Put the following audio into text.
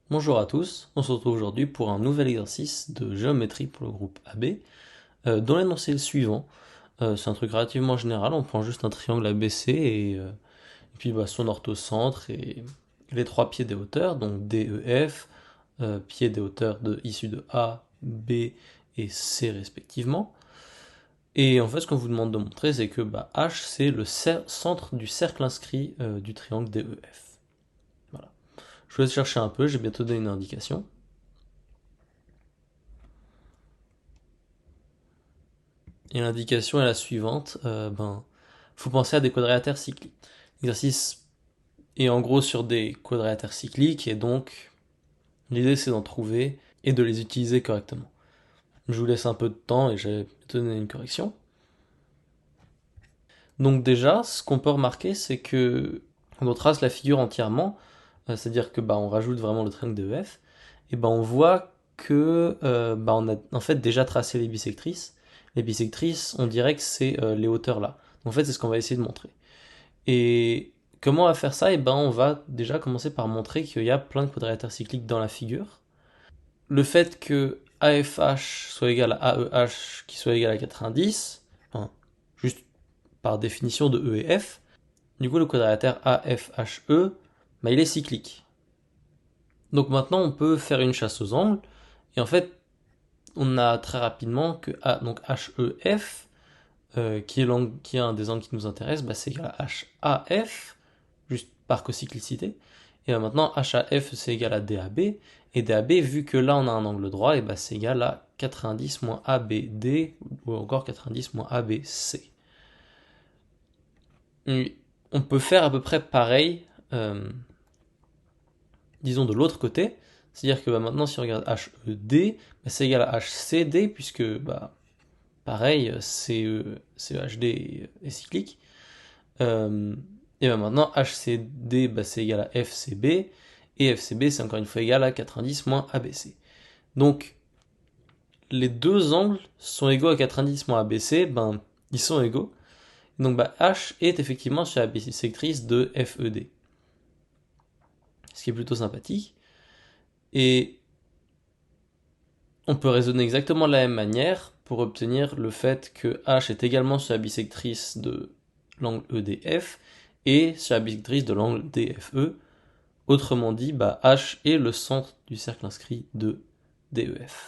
Bonjour à tous, on se retrouve aujourd'hui pour un nouvel exercice de géométrie pour le groupe AB, dont l'énoncé est le suivant. C'est un truc relativement général, on prend juste un triangle ABC et puis son orthocentre et les trois pieds des hauteurs, donc D, E, F, pieds des hauteurs issus de A, B et C respectivement. Et en fait, ce qu'on vous demande de montrer, c'est que H, c'est le centre du cercle inscrit du triangle DEF. Voilà. Je vous laisse chercher un peu, j'ai bientôt donné une indication. Et l'indication est la suivante, faut penser à des quadrilatères cycliques. L'exercice est en gros sur des quadrilatères cycliques et donc l'idée c'est d'en trouver et de les utiliser correctement. Je vous laisse un peu de temps et j'ai donné une correction. Donc déjà, ce qu'on peut remarquer, c'est que quand on trace la figure entièrement, c'est-à-dire que on rajoute vraiment le triangle de EF, et on voit que on a en fait déjà tracé les bisectrices. Les bisectrices, on dirait que c'est les hauteurs là. En fait, c'est ce qu'on va essayer de montrer. Et comment on va faire ça? Et on va déjà commencer par montrer qu'il y a plein de quadrilatères cycliques dans la figure. Le fait que AFH soit égal à AEH qui soit égal à 90, enfin, juste par définition de E et F, du coup le quadrilatère AFHE, il est cyclique. Donc maintenant on peut faire une chasse aux angles, et en fait on a très rapidement que donc HEF, qui est un des angles qui nous intéresse, c'est égal à HAF, juste par cocyclicité. Et maintenant, HAF, c'est égal à DAB. Et DAB, vu que là, on a un angle droit, et c'est égal à 90 moins ABD, ou encore 90 moins ABC. On peut faire à peu près pareil, disons de l'autre côté. C'est-à-dire que maintenant, si on regarde HED, c'est égal à HCD, puisque, pareil, CEHD est cyclique. Et maintenant, HCD, c'est égal à FCB, et FCB, c'est encore une fois égal à 90 moins ABC. Donc, les deux angles sont égaux à 90 moins ABC, ils sont égaux. Donc, H est effectivement sur la bisectrice de FED. Ce qui est plutôt sympathique. Et on peut raisonner exactement de la même manière pour obtenir le fait que H est également sur la bisectrice de l'angle EDF et sur la bisectrice de l'angle DFE. Autrement dit, H est le centre du cercle inscrit de DEF.